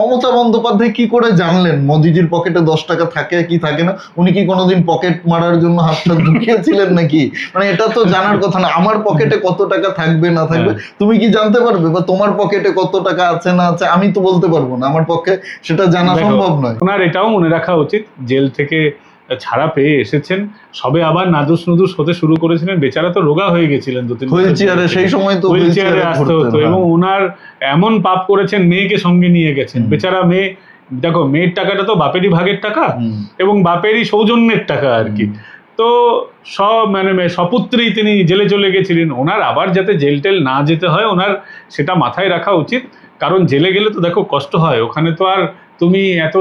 মমতা বন্দ্যোপাধ্যায় কি করে জানলেন মোদিজির পকেটে 10 টাকা থাকে কি থাকে না? উনি কি কোনোদিন পকেট মারার জন্য হাতটা ঢুকিয়েছিলেন নাকি? মানে এটা তো জানার কথা না। আমার পকেটে কত টাকা থাকবে না থাকবে তুমি কি জানতে পারবে? বা তোমার পকেটে কত টাকা আছে না আছে আমি তো বলতে পারবো না, আমার পক্ষে সেটা জানা সম্ভব নয়। ওনার এটাও মনে রাখা উচিত, জেল থেকে ছাড়া পেয়ে এসেছেন, সবে আবার নাদুস নুদুস হতে শুরু করেছিলেন, বেচারা তো রোগা হয়ে গেছিলেন 2-3 হুইল চেয়ারে, সেই সময় তো হুইল চেয়ারে আসতে হতো। এবং ওনার এমন পাপ করেছেন, মেয়েকে সঙ্গে নিয়ে গেছেন, বেচারা মেয়ে, দেখো মেয়ের টাকাটা তো বাপেরই ভাগের টাকা এবং বাপেরই সৌজন্যের টাকা আর কি। তো সপুত্রেই তিনি জেলে চলে গেছিলেন। ওনার আবার যাতে জেল টেল না যেতে হয় ওনার সেটা মাথায় রাখা উচিত, কারণ জেলে গেলে তো দেখো কষ্ট হয়, ওখানে তো আর তুমি এত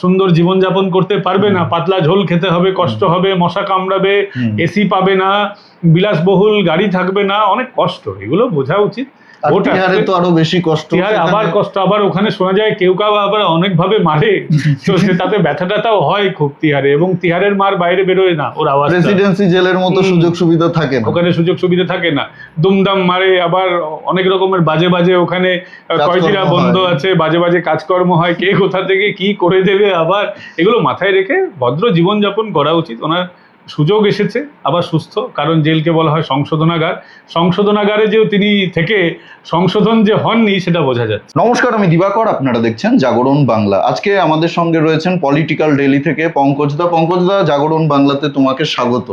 সুন্দর জীবনযাপন করতে পারবে না, পাতলা ঝোল খেতে হবে, কষ্ট হবে, মশা কামড়াবে, এসি পাবে না, বিলাসবহুল গাড়ি থাকবে না, অনেক কষ্ট, এগুলো বোঝা উচিত। তিহারে তো আরো বেশি কষ্ট, তিহারে আবার কষ্ট, আবার ওখানে শোনা যায় কেউ আবার অনেক ভাবে মারে, তো তাতে ব্যথা ট্যাথাও হয় খুব তিহারে, এবং তিহারের মার বাইরে বেরোয় না, ওর আওয়াজ প্রেসিডেন্সি জেলের মতো সুযোগ সুবিধা থাকে না, ওখানে সুযোগ সুবিধা থাকে না, দুমদাম মারে, আবার অনেক রকমের বাজে বাজে ওখানে কয়দিরা বন্ধ আছে, বাজে বাজে কাজকর্ম হয়, কে কোথা থেকে কি করে দেবে, আবার এগুলো মাথায় রেখে ভদ্র জীবনযাপন করা উচিত। ওনার সুযোগ এসেছে আবার সুস্থ, কারণ জেলকে বলা হয় সংশোধনাগার, সংশোধনাগারে যে তিনি থেকে সংশোধন যে হননি সেটা বোঝা যাচ্ছে। নমস্কার, আমি দিবাকর, আপনারা দেখছেন জাগরণ বাংলা। আজকে আমাদের সঙ্গে রয়েছেন পলিটিক্যাল ডেইলি থেকে পঙ্কজদা। জাগরণ বাংলাতে তোমাকে স্বাগত।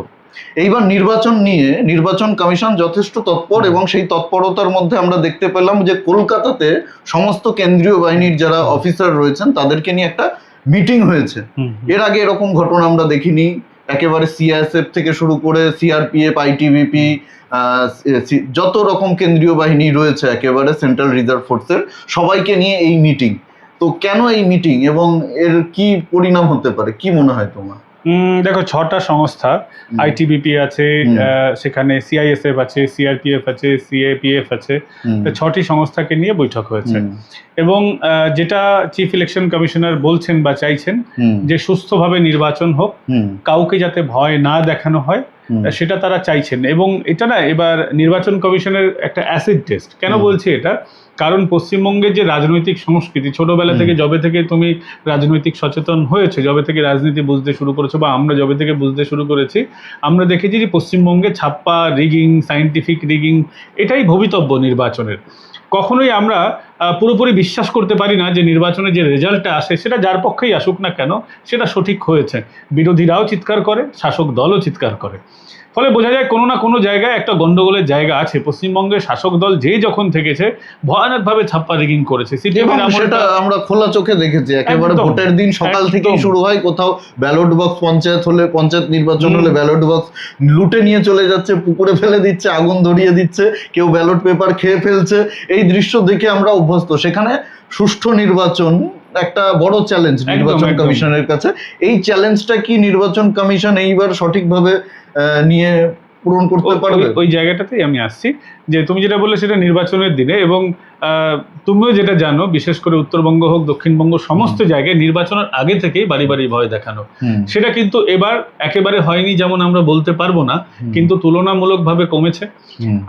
এইবার নির্বাচন নিয়ে নির্বাচন কমিশন যথেষ্ট তৎপর, এবং সেই তৎপরতার মধ্যে আমরা দেখতে পেলাম যে কলকাতাতে সমস্ত কেন্দ্রীয় বাহিনীর যারা অফিসার রয়েছেন তাদেরকে নিয়ে একটা মিটিং হয়েছে। এর আগে এরকম ঘটনা আমরা দেখিনি। একেবারে সিআইএসএফ থেকে শুরু করে সিআরপিএফ, আইটিবিপি, যত রকম কেন্দ্রীয় বাহিনী রয়েছে, একেবারে সেন্ট্রাল রিজার্ভ ফোর্সের সবাইকে নিয়ে এই মিটিং। তো কেন এই মিটিং এবং এর কি পরিণাম হতে পারে, কি মনে হয় তোমার? দেখো, 6টা সংস্থা, আইটিবিপি আছে, সেখানে সিআইএসএফ আছে, সিআরপিএফ আছে, সিএপিএফ আছে, 6টি সংস্থাকে নিয়ে বৈঠক হয়েছে। এবং যেটা চিফ ইলেকশন কমিশনার বলছেন বা চাইছেন যে সুস্থভাবে নির্বাচন হোক, কাউকে যাতে ভয় না দেখানো হয়, সেটা তারা চাইছেন। এবং এটা না এবার নির্বাচন কমিশনের একটা অ্যাসিড টেস্ট। কেন বলছি এটা? কারণ পশ্চিমবঙ্গের যে রাজনৈতিক সংস্কৃতি, ছোটবেলা থেকে যবে থেকে তুমি রাজনৈতিক সচেতন হয়েছে, যবে থেকে রাজনীতি বুঝতে শুরু করেছো, বা আমরা যবে থেকে বুঝতে শুরু করেছি, আমরা দেখেছি যে পশ্চিমবঙ্গে ছাপ্পা, রিগিং, সায়েন্টিফিক রিগিং, এটাই ভবিতব্য নির্বাচনের। কখনোই আমরা পুরোপুরি বিশ্বাস করতে পারি না যে নির্বাচনে যে রেজাল্টটা আসে সেটা যার পক্ষেই আসুক না কেন সেটা সঠিক হয়েছে। বিরোধীরাও চিৎকার করে, শাসক দলও চিৎকার করে, ফলে বোঝা যায় কোনো না কোনো জায়গায় একটা গন্ডগোলের জায়গা আছে। পশ্চিমবঙ্গের শাসক দল যেই যখন থেকেছে ভয়ানকভাবে ছাপ্পা রিগিং করেছে, সেটা আমরা খোলা চোখে দেখেছি। একেবারে ভোটের দিন সকাল থেকেই শুরু হয়, কোথাও ব্যালট বক্স, পঞ্চায়েত নির্বাচন হলে ব্যালট বক্স লুটে নিয়ে চলে যাচ্ছে, পুকুরে ফেলে দিচ্ছে, আগুন ধরিয়ে দিচ্ছে, কেউ ব্যালট পেপার খেয়ে ফেলছে। এই দৃশ্য দেখে আমরা অভ্যস্ত। সেখানে সুষ্ঠু নির্বাচন একটা বড় চ্যালেঞ্জ নির্বাচন কমিশনের কাছে। এই চ্যালেঞ্জটা কি নির্বাচন কমিশন এইবার সঠিকভাবে নিয়ে পূরণ করতে পারবে? ওই জায়গাটাতেই আমি আসছি, যে তুমি যেটা বললে সেটা নির্বাচনের দিনে, এবং তুমিও যেটা জানো, বিশেষ করে উত্তরবঙ্গ হোক, দক্ষিণবঙ্গ, সমস্ত জায়গায় নির্বাচনের আগে থেকেই বাড়ি বাড়ি ভয় দেখানো। সেটা কিন্তু এবার একেবারে হয়নি যেমন আমরা বলতে পারবো না, কিন্তু তুলনামূলকভাবে কমেছে।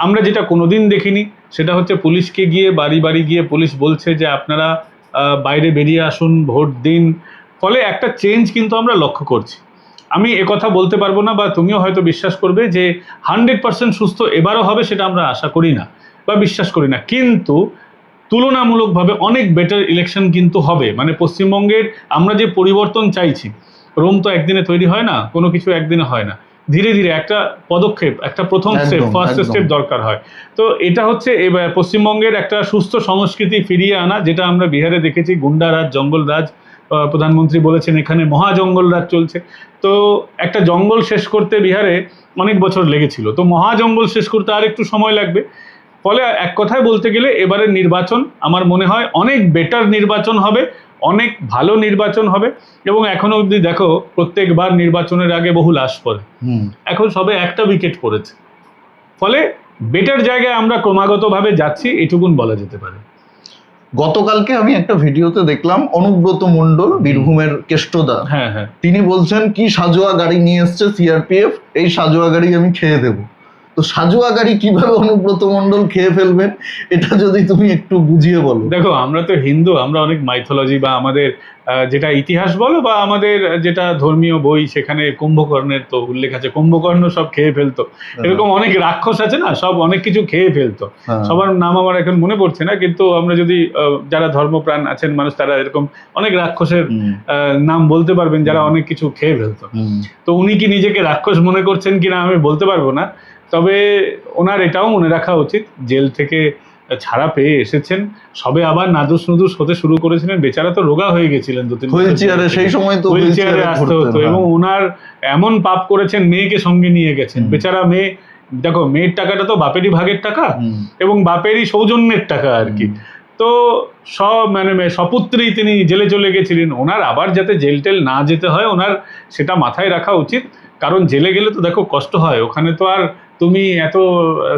আমরা যেটা কোনোদিন দেখিনি সেটা হচ্ছে পুলিশকে গিয়ে বাড়ি বাড়ি গিয়ে পুলিশ বলছে যে আপনারা বাইরে বেরিয়ে আসুন, ভোট দিন। ফলে একটা চেঞ্জ কিন্তু আমরা লক্ষ্য করছি। আমি একথা বলতে পারবো না, বা তুমিও হয়তো বিশ্বাস করবে যে 100% সুস্থ এবারও হবে, সেটা আমরা আশা করি না বা বিশ্বাস করি না, কিন্তু তুলনামূলকভাবে অনেক বেটার ইলেকশন কিন্তু হবে। মানে পশ্চিমবঙ্গের আমরা যে পরিবর্তন চাইছি, রোম তো একদিনে তৈরি হয় না, কোনো কিছু একদিনে হয় না, ধীরে ধীরে একটা পদক্ষেপ, একটা প্রথম স্টেপ, ফার্স্ট স্টেপ দরকার হয়। তো এটা হচ্ছে এবার পশ্চিমবঙ্গের একটা সুস্থ সংস্কৃতি ফিরিয়ে আনা, যেটা আমরা বিহারে দেখেছি, গুন্ডারাজ, জঙ্গলরাজ, প্রধানমন্ত্রী বলেছেন এখানে মহাজঙ্গল রাজ চলছে। তো একটা জঙ্গল শেষ করতে বিহারে অনেক বছর লেগেছিল, তো মহাজঙ্গল শেষ করতে আর একটু সময় লাগবে। ফলে এক কথায় বলতে গেলে এবারের নির্বাচন আমার মনে হয় অনেক বেটার নির্বাচন হবে, অনেক ভালো নির্বাচন হবে। এবং এখনো অবধি দেখো, প্রত্যেকবার নির্বাচনের আগে বহু লাশ পড়ে, এখন সবে একটা উইকেট পড়েছে। ফলে বেটার জায়গায় আমরা ক্রমাগতভাবে যাচ্ছি, এটুকুন বলা যেতে পারে। গতকালকে আমি একটা ভিডিওতে দেখলাম অনুব্রত মণ্ডল, বীরভূমের কেষ্টদা, তিনি বলছেন কি সাজোয়া গাড়ি নিয়ে এসছে সিআরপিএফ, এই সাজোয়া গাড়ি আমি খেয়ে দেবো। তো সাজুয়া গাড়ি কিভাবে অনুব্রত মণ্ডল খেয়ে ফেলবেন, এটা যদি তুমি একটু বুঝিয়ে বলো। দেখো, আমরা তো হিন্দু, আমরা অনেক মাইথোলজি বা আমাদের যেটা ইতিহাস বলো বা আমাদের যেটা ধর্মীয় বই, সেখানে কুম্ভকর্ণের তো উল্লেখ আছে, কুম্ভকর্ণ সব খেয়ে ফেলতো। এরকম অনেক রাক্ষস আছে না, সব অনেক কিছু খেয়ে ফেলতো। সবার নাম আমার এখন মনে পড়ছে না, কিন্তু আমরা যদি যারা ধর্মপ্রাণ আছেন মানুষ, তারা এরকম অনেক রাক্ষসের নাম বলতে পারবেন যারা অনেক কিছু খেয়ে ফেলতো। তো উনি কি নিজেকে রাক্ষস মনে করছেন কিনা আমি বলতে পারবো না, তবে ওনার এটাও মনে রাখা উচিত, জেল থেকে ছাড়া পেয়ে এসেছেন, সবে আবার নাদুস নুদুস হতে শুরু করেছিলেন। বেচারা তো রোগা হয়ে গেছিলেন, সেই সময় তো হুইল চেয়ারে আসতে হতো। এবং ওনার এমন পাপ করেছেন, মেয়েকে সঙ্গে নিয়ে গেছেন। বেচারা মেয়ে, দেখো মেয়ের টাকাটা তো বাপেরই ভাগের টাকা এবং বাপেরই সৌজন্যের টাকা আর কি। তো সপুত্রেই তিনি জেলে চলে গেছিলেন। ওনার আবার যাতে জেল টেল না যেতে হয়, ওনার সেটা মাথায় রাখা উচিত। কারণ জেলে গেলে তো দেখো কষ্ট হয়, ওখানে তো আর তুমি এত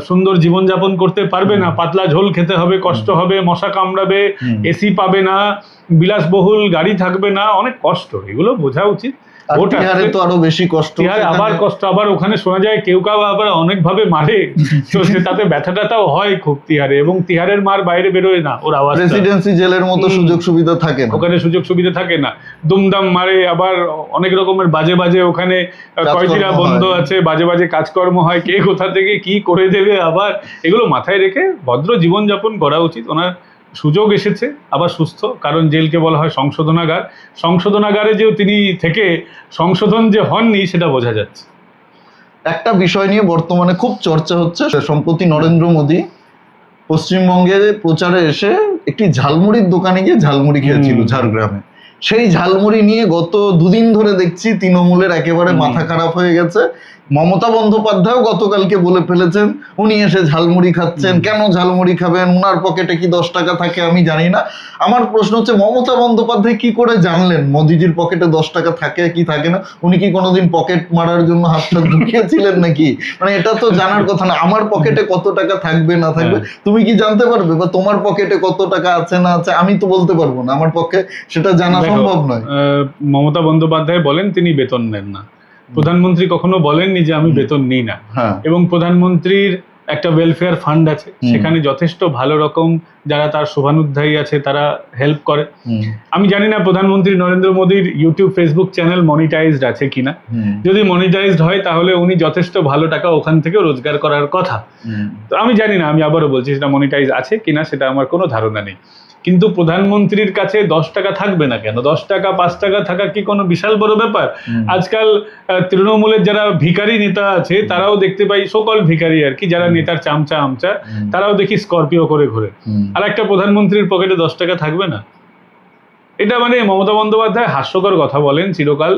সুন্দর জীবনযাপন করতে পারবে না। পাতলা ঝোল খেতে হবে, কষ্ট হবে, মশা কামড়াবে, এসি পাবে না, বিলাসবহুল গাড়ি থাকবে না, অনেক কষ্ট, এগুলো বোঝা উচিত। তো আরো বেশি কষ্ট, আবার কষ্ট, আবার ওখানে শোনা যায় কেউ কেউ আবার অনেক ভাবে মারে, তো তাতে ব্যথা ট্যাথাও হয় খুব তিহারে, এবং তিহারের মার বাইরে বেরোয় না, ওর আওয়াজ। প্রেসিডেন্সি জেলের মতো সুযোগ সুবিধা থাকে না ওখানে, সুযোগ সুবিধা থাকে না, দুমদাম মারে। আবার অনেক রকমের বাজে বাজে ওখানে কয়দিরা বন্ধ আছে, বাজে বাজে কাজকর্ম হয়, কে কোথা থেকে কি করে দেবে, আবার এগুলো মাথায় রেখে ভদ্র জীবনযাপন করা উচিত। ওনার সুযোগ এসেছে আবার সুস্থ, কারণ জেলকে বলা হয় সংশোধনাগার। সংশোধনাগারে যে তিনি থেকে সংশোধন যে হননি, সেটা বোঝা যাচ্ছে। একটা বিষয় নিয়ে বর্তমানে খুব চর্চা হচ্ছে, সম্প্রতি নরেন্দ্র মোদী পশ্চিমবঙ্গে প্রচারে এসে একটি ঝালমুড়ির দোকানে গিয়ে ঝালমুড়ি খেয়েছিল ঝাড়গ্রামে। সেই ঝালমুড়ি নিয়ে গত দুদিন ধরে দেখছি তৃণমূলের একেবারে মাথা খারাপ হয়ে গেছে। মমতা বন্দ্যোপাধ্যায় গতকালকে বলে ফেলেছেন উনি এসে ঝালমুড়ি খাচ্ছেন, কেন ঝালমুড়ি খাবেন, উনার পকেটে কি 10 টাকা থাকে আমি জানি না। আমার প্রশ্ন হচ্ছে, মমতা বন্দ্যোপাধ্যায় কি করে জানলেন মোদিজির পকেটে 10 টাকা থাকে কি থাকে না? উনি কি কোনোদিন পকেট মারার জন্য হাতটা ঢুকিয়েছিলেন নাকি? মানে এটা তো জানার কথা না, আমার পকেটে কত টাকা থাকবে না থাকবে তুমি কি জানতে পারবে? বা তোমার পকেটে কত টাকা আছে না আছে আমি তো বলতে পারবো না, আমার পক্ষে সেটা জানা সম্ভব নয়। মমতা বন্দ্যোপাধ্যায় বলেন তিনি বেতন নেন না, প্রধানমন্ত্রী কখনো বলেননি যে আমি বেতন নিই না। এবং প্রধানমন্ত্রীর একটা ওয়েলফেয়ার ফান্ড আছে, সেখানে যথেষ্ট ভালো রকম যারা তার শুভানুধ্যায়ী আছে তারা হেল্প করে। আমি জানি না প্রধানমন্ত্রী নরেন্দ্র মোদীর ইউটিউব ফেসবুক চ্যানেল মনিটাইজড আছে কিনা। যদি মনিটাইজড হয় তাহলে উনি যথেষ্ট ভালো টাকা ওখান থেকে রোজগার করার কথা। তো আমি জানি না, আমি আবারও বলছি সেটা মনিটাইজ আছে কিনা সেটা আমার কোনো ধারণা নেই। কিন্তু প্রধানমন্ত্রীর কাছে 10 টাকা থাকবে না কেন? 10 টাকা 5 টাকা থাকা কি কোনো বিশাল বড় ব্যাপার? আজকাল তৃণমূলের যারা ভিখারি নেতা আছে তারাও দেখতে পাই, সকল ভিখারি আর কি, যারা নেতার চামচা আমচা, তারাও দেখি স্করপিও করে ঘুরে। আর একটা প্রধানমন্ত্রীর পকেটে 10 টাকা থাকবে না? এটা মানে মমতা বন্দ্যোপাধ্যায় হাস্যকর কথা বলেন চিরকাল,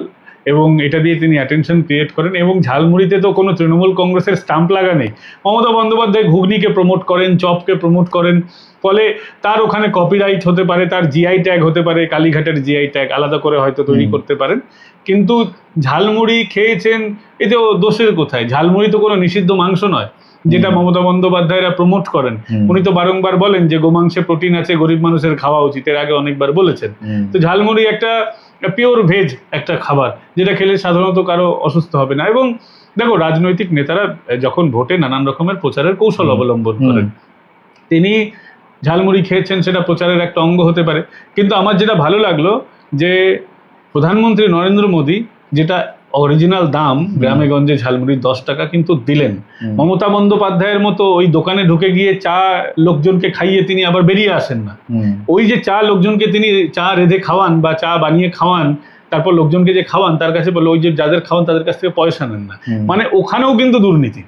এবং এটা দিয়ে তিনি অ্যাটেনশন ক্রিয়েট করেন। এবং ঝালমুড়িতে তো কোনো তৃণমূল কংগ্রেসের স্টাম্প লাগা নেই। মমতা বন্দ্যোপাধ্যায় ঘুগনিকে প্রমোট করেন, চপকে প্রমোট করেন, ফলে তার ওখানে কপিরাইট হতে পারে, তার জিআই ট্যাগ হতে পারে, কালীঘাটের জিআই ট্যাগ আলাদা করে হয়তো তৈরি করতে পারেন। কিন্তু ঝালমুড়ি খেয়েছেন, এতে দোষের কোথায়? ঝালমুড়ি তো কোনো নিষিদ্ধ মাংস নয় যেটা মমতা বন্দ্যোপাধ্যায়রা প্রমোট করেন। উনি তো বারংবার বলেন যে গোমাংসে প্রোটিন আছে, গরিব মানুষের খাওয়া উচিত, এর আগে অনেকবার বলেছেন। তো ঝালমুড়ি একটা পিওর ভেজ একটা খাবার, যেটা খেলে সাধারণত কারো অসুস্থ হবে না। এবং দেখো, রাজনৈতিক নেতারা যখন ভোটে নানান রকমের প্রচারের কৌশল অবলম্বন করেন, তিনি ঝালমুড়ি খেয়েছেন, সেটা প্রচারের একটা অঙ্গ হতে পারে। কিন্তু আমার যেটা ভালো লাগলো যে প্রধানমন্ত্রী নরেন্দ্র মোদী যেটা অরিজিনাল দাম গ্রামে গঞ্জে ঝালমুড়ির 10 টাকা কিন্তু দিলেন। মমতা বন্দ্যোপাধ্যায়ের মতো ওই দোকানে ঢুকে গিয়ে চা লোকজনকে খাইয়ে তিনি আবার বেরিয়ে আসেন না। ওই যে চা লোকজনকে তিনি চা রেঁধে খাওয়ান বা চা বানিয়ে খাওয়ান, তারপর লোকজনকে যে খাওয়ান তার কাছে বলে ওই যে যাদের খাওয়ান তাদের কাছ থেকে পয়সা নেন না। মানে ওখানেও কিন্তু দুর্নীতি।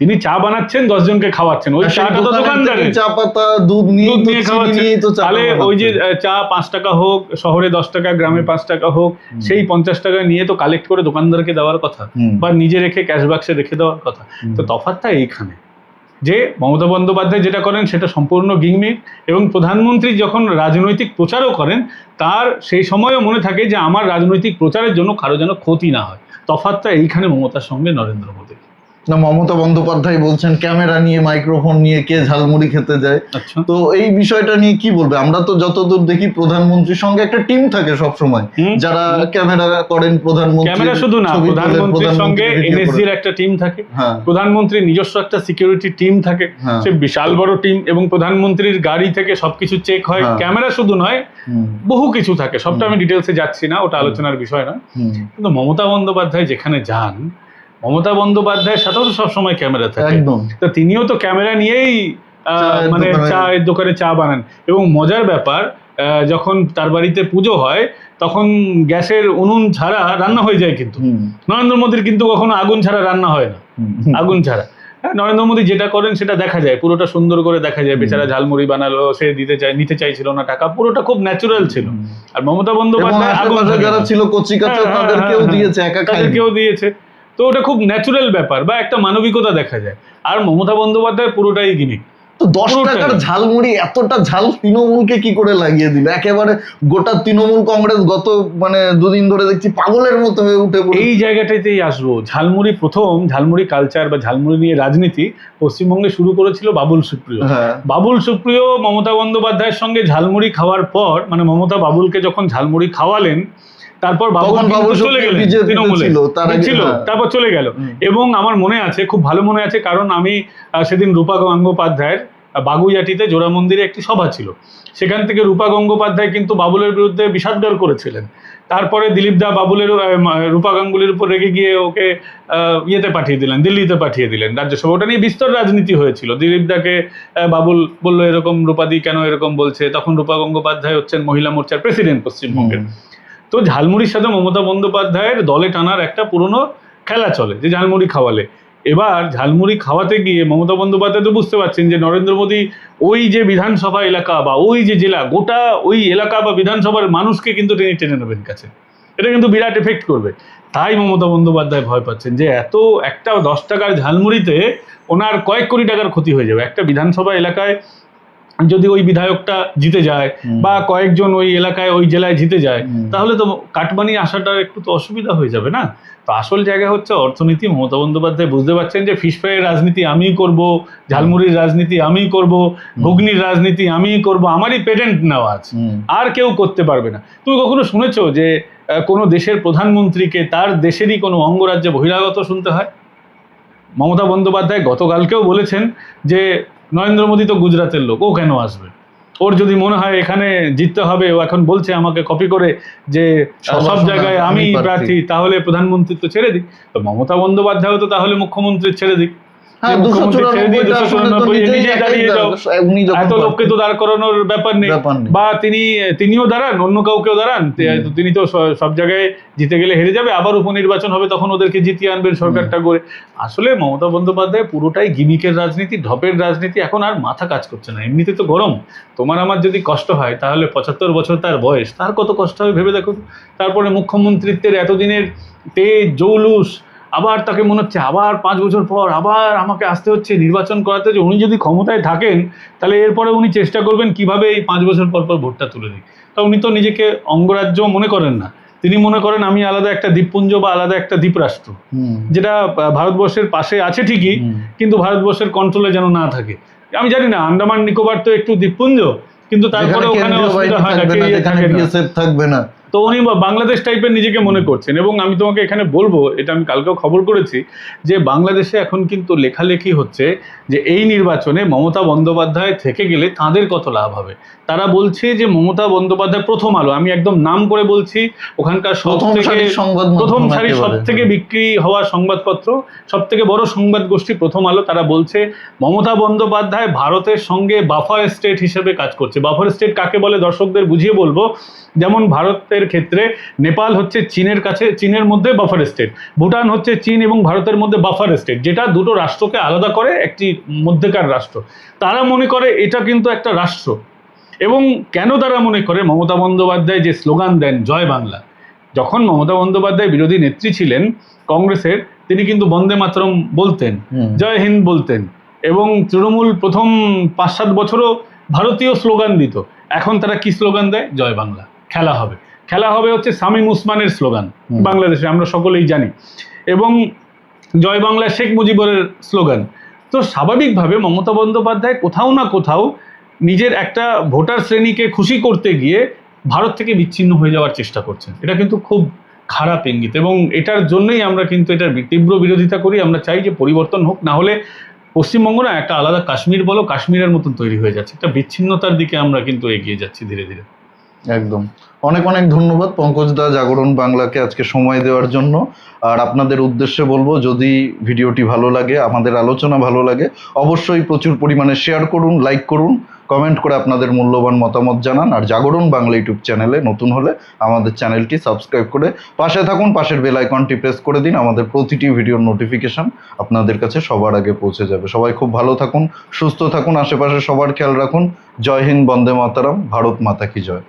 তিনি চা বানাচ্ছেন, 10 জনকে খাওয়াচ্ছেন, ওই চাটা তো দোকানদারের, চা পাতা দুধ নিয়ে খাওয়াচ্ছেন। তাহলে ওই যে চা 5 টাকা হোক, শহরে 10 টাকা, গ্রামে 5 টাকা হোক, সেই 50 টাকা নিয়ে তো কালেক্ট করে দোকানদারকে দেওয়ার কথা, বা নিজে রেখে ক্যাশ বাক্সে রেখে দেওয়ার কথা। তো তফাৎটা এইখানে যে মমতা বন্দ্যোপাধ্যায় যেটা করেন সেটা সম্পূর্ণ গিমিক, এবং প্রধানমন্ত্রী যখন রাজনৈতিক প্রচারও করেন তার সেই সময়ও মনে থাকে যে আমার রাজনৈতিক প্রচারের জন্য কারো যেন ক্ষতি না হয়। তফাৎটা এইখানে মমতার সঙ্গে নরেন্দ্র মোদী। না, মমতা বন্দ্যোপাধ্যায় বলছেন ক্যামেরা নিয়ে মাইক্রোফোন নিয়ে কে ঝালমুড়ি খেতে যায়। আচ্ছা, তো এই বিষয়টা নিয়ে কি বলবে? আমরা তো যতদূর দেখি প্রধানমন্ত্রীর সঙ্গে একটা টিম থাকে সব সময়, যারা ক্যামেরা করেন, প্রধানমন্ত্রী ক্যামেরা শুধু না, প্রধানমন্ত্রীর সঙ্গে এনএসজির একটা টিম থাকে, প্রধানমন্ত্রীর নিজস্ব একটা সিকিউরিটি টিম থাকে, সে বিশাল বড় টিম, এবং প্রধানমন্ত্রীর গাড়ি থেকে সবকিছু চেক হয়। ক্যামেরা শুধু নয়, বহু কিছু থাকে, সবটা আমি ডিটেলসে যাচ্ছি না, ওটা আলোচনার বিষয় না। কিন্তু মমতা বন্দ্যোপাধ্যায় যেখানে যান, মমতা বন্দ্যোপাধ্যায়ের সাথেও তো সবসময় ক্যামেরা থাকে, তো তিনিও তো ক্যামেরা নিয়েই মানে চায়ের দোকানে চা বানান। এবং মজার ব্যাপার, যখন তার বাড়িতে পুজো হয় তখন গ্যাসের উনুন ছাড়া রান্না হয়ে যায়, কিন্তু নরেন্দ্র মোদীর কিন্তু কখনো আগুন ছাড়া রান্না হয় না, আগুন ছাড়া। নরেন্দ্র মোদী যেটা করেন সেটা দেখা যায়, পুরোটা সুন্দর করে দেখা যায়। বেচারা ঝালমুড়ি বানালো, সে নিতে চাইছিল না টাকা, পুরোটা খুব ন্যাচুরাল ছিল। আর মমতা বন্দ্যোপাধ্যায় আগুন যারা ছিল কচিকাঁচা তাদেরকেও দিয়েছে, তাদেরকেও দিয়েছে, তো ওটা খুব ন্যাচুরাল ব্যাপার বা একটা মানবিকতা দেখা যায়। আর মমতা বন্দ্যোপাধ্যায় পুরোটাই গিমিক। তো 10 টাকার ঝালমুড়ি এতটা ঝাল তৃণমূলকে কি করে লাগিয়ে দিল? একেবারে গোটা তৃণমূল কংগ্রেস গত মানে দুদিন ধরে দেখছি পাগলের মতো হয়ে উঠে পড়ে। এই জায়গাটাতেই আসবো। ঝালমুড়ি কালচার বা ঝালমুড়ি নিয়ে রাজনীতি পশ্চিমবঙ্গে শুরু করেছিল বাবুল সুপ্রিয়। বাবুল সুপ্রিয় মমতা বন্দ্যোপাধ্যায়ের সঙ্গে ঝালমুড়ি খাওয়ার পর, মানে মমতা বাবুলকে যখন ঝালমুড়ি খাওয়ালেন, তারপর বাবুল চলে গেলেন, তৃণমূলে ছিল, তারপর চলে গেল। এবং আমার মনে আছে, খুব ভালো মনে আছে, কারণ আমি সেদিন রূপা গঙ্গোপাধ্যায়ের বাগুইয়াটিতে জোড়া মন্দিরে একটি সভা ছিল, সেখান থেকে রূপা গঙ্গোপাধ্যায় কিন্তু বাবুলের বিরুদ্ধে বিষাদগার করেছিলেন। তারপরে দিলীপ দা রূপা গাঙ্গুলির উপর রেগে গিয়ে ওকে ইয়েতে পাঠিয়ে দিলেন, দিল্লিতে পাঠিয়ে দিলেন রাজ্যসভা। ওটা নিয়ে বিস্তর রাজনীতি হয়েছিল। দিলীপ দাকে বাবুল বললো এরকম রূপাদি কেন এরকম বলছে, তখন রূপা গঙ্গোপাধ্যায় হচ্ছেন মহিলা মোর্চার প্রেসিডেন্ট পশ্চিমবঙ্গের। তো ঝালমুড়ির সাথে মমতা বন্দ্যোপাধ্যায়ের দলে টানার একটা পুরনো খেলা চলে, যে ঝালমুড়ি খাওয়ালে। এবার ঝালমুড়ি খাওয়াতে গিয়ে মমতা বন্দ্যোপাধ্যায় তো বুঝতে পারছেন যে নরেন্দ্র মোদী ওই যে বিধানসভা এলাকা বা ওই যে জেলা, গোটা ওই এলাকা বা বিধানসভার মানুষকে কিন্তু তিনি টেনে নেবেন কাছে, এটা কিন্তু বিরাট এফেক্ট করবে। তাই মমতা বন্দ্যোপাধ্যায় ভয় পাচ্ছেন যে একটা 10 টাকার ঝালমুড়িতে ওনার কয়েক কোটি টাকার ক্ষতি হয়ে যাবে। একটা বিধানসভা এলাকায় যদি ওই বিধায়কটা জিতে যায় বা কয়েকজন ওই এলাকায় ওই জেলায় জিতে যায়, তাহলে তো কাটমানি আসাটা একটু তো অসুবিধা হয়ে যাবে না। তো আসল জায়গা হচ্ছে অর্থনীতি। মমতা বন্দ্যোপাধ্যায় বুঝতে পারছেন যে ফিশ ফ্রাইয়ের রাজনীতি আমিই করব, ঝালমুড়ির রাজনীতি আমিই করব, ঘুগনির রাজনীতি আমিই করব, আমারই পেটেন্ট নেওয়া আছে, আর কেউ করতে পারবে না। তুমি কখনো শুনেছো যে কোনো দেশের প্রধানমন্ত্রীকে তার দেশেরই কোনো অঙ্গরাজ্যে বহিরাগত শুনতে হয়? মমতা বন্দ্যোপাধ্যায় গতকালকেও বলেছেন যে নরেন্দ্র মোদী তো গুজরাটের লোক, ও কেন আসবে? ওর যদি মনে হয় এখানে জিততে হবে, ও এখন বলছে আমাকে কপি করে যে সব জায়গায় আমি প্রার্থী, তাহলে প্রধানমন্ত্রী তো ছেড়ে দিক। তো মমতা বন্দ্যোপাধ্যায়ও তো তাহলে মুখ্যমন্ত্রী ছেড়ে দিক, এত লোককে তো দাঁড় করানোর ব্যাপার নেই, বা তিনিও দাঁড়ান, অন্য কাউকেও দাঁড়ান, তিনি তো সব জায়গায় জিতে গেলে হেরে যাবে, আবার উপনির্বাচন হবে, তখন ওদেরকে জিতিয়ে আনবেন সরকারটা করে। আসলে মমতা বন্দ্যোপাধ্যায় পুরোটাই গিমিকের রাজনীতি, ঢপের রাজনীতি। এখন আর মাথা কাজ করছে না, এমনিতে তো গরম। তোমার আমার যদি কষ্ট হয়, তাহলে 75 বছর তার বয়স, তার কত কষ্ট হবে ভেবে দেখো। তারপরে মুখ্যমন্ত্রিত্বের এতদিনের তেজ জৌলুস, আবার তাকে মনে হচ্ছে আবার 5 বছর পর আবার আমাকে আসতে হচ্ছে নির্বাচন করাতে। যে উনি যদি ক্ষমতায় থাকেন, তাহলে এরপরে উনি চেষ্টা করবেন কিভাবে এই 5 বছর পর পর ভোটটা তুলে দিই। তা উনি তো নিজেকে অঙ্গরাজ্য মনে করেন না, তিনি মনে করেন আমি আলাদা একটা দ্বীপপুঞ্জ বা আলাদা একটা দ্বীপরাষ্ট্র, যেটা ভারতবর্ষের পাশে আছে ঠিকই, কিন্তু ভারতবর্ষের কন্ট্রোলে যেন না থাকে। আমি জানি না, আন্দামান নিকোবর তো একটু দ্বীপপুঞ্জ, কিন্তু তারপরে ওখানে অসুবিধা হয় না, থাকবে না। তো উনি বাংলাদেশ টাইপের নিজেকে মনে করছেন। এবং আমি তোমাকে এখানে বলবো, এটা আমি কালকেও খবর করেছি, যে বাংলাদেশে এখন কিন্তু লেখালেখি হচ্ছে যে এই নির্বাচনে মমতা বন্দ্যোপাধ্যায় থেকে গেলে তাদের কত লাভ হবে। তারা বলছে যে মমতা বন্দ্যোপাধ্যায়, প্রথম আলো, আমি একদম নাম করে বলছি, ওখানকার প্রথম সারি সব থেকে বিক্রি হওয়া সংবাদপত্র, সব থেকে বড় সংবাদ গোষ্ঠী প্রথম আলো, তারা বলছে মমতা বন্দ্যোপাধ্যায় ভারতের সঙ্গে বাফার স্টেট হিসেবে কাজ করছে। বাফার স্টেট কাকে বলে দর্শকদের বুঝিয়ে বলবো। যেমন ভারতের ক্ষেত্রে নেপাল হচ্ছে চীনের কাছে, চীনের মধ্যে বাফার স্টেট, ভুটান হচ্ছে চীন এবং ভারতের মধ্যে বাফার স্টেট, যেটা দুটো রাষ্ট্রকে আলাদা করে একটি মধ্যেকার রাষ্ট্র। তারা মনে করে এটা কিন্তু একটা রাষ্ট্র। এবং কেন তারা মনে করে, মমতা বন্দ্যোপাধ্যায় যে স্লোগান দেন জয় বাংলা, যখন মমতা বন্দ্যোপাধ্যায় বিরোধী নেত্রী ছিলেন কংগ্রেসের, তিনি কিন্তু বন্দে মাতরম বলতেন, জয় হিন্দ বলতেন, এবং তৃণমূল প্রথম 5-7 বছরও ভারতীয় স্লোগান দিত। এখন তারা কি স্লোগান দেয়? জয় বাংলা, খেলা হবে। খেলা হবে হচ্ছে শামীম উসমানের স্লোগান, বাংলাদেশে আমরা সকলেই জানি। এবং জয় বাংলা শেখ মুজিবুরের স্লোগান। তো স্বাভাবিকভাবে মমতা বন্দ্যোপাধ্যায় কোথাও না কোথাও নিজের একটা ভোটার শ্রেণীকে খুশি করতে গিয়ে ভারত থেকে বিচ্ছিন্ন হয়ে যাওয়ার চেষ্টা করছেন। এটা কিন্তু খুব খারাপ ইঙ্গিত, এবং এটার জন্যই আমরা কিন্তু এটার তীব্র বিরোধিতা করি। আমরা চাই যে পরিবর্তন হোক, না হলে পশ্চিমবঙ্গ না একটা আলাদা কাশ্মীর বলো, কাশ্মীরের মতন তৈরি হয়ে যাচ্ছে, একটা বিচ্ছিন্নতার দিকে আমরা কিন্তু এগিয়ে যাচ্ছি ধীরে ধীরে। একদম। অনেক অনেক ধন্যবাদ পঙ্কজ দা জাগরণ বাংলাকে আজকে সময় দেওয়ার জন্য। আর আপনাদের উদ্দেশ্যে বলবো, যদি ভিডিওটি ভালো লাগে, আমাদের আলোচনা ভালো লাগে, অবশ্যই প্রচুর পরিমাণে শেয়ার করুন, লাইক করুন, কমেন্ট করে আপনাদের মূল্যবান মতামত জানান। আর জাগরণ বাংলা ইউটিউব চ্যানেলে নতুন হলে আমাদের চ্যানেলটি সাবস্ক্রাইব করে পাশে থাকুন, পাশের বেল আইকনটি প্রেস করে দিন। আমাদের প্রতিটি ভিডিওর নোটিফিকেশন আপনাদের কাছে সবার আগে পৌঁছে যাবে। সবাই খুব ভালো থাকুন, সুস্থ থাকুন, আশেপাশে সবার খেয়াল রাখুন। জয় হিন্দ, বন্দে মাতারাম, ভারত মাতা কি জয়।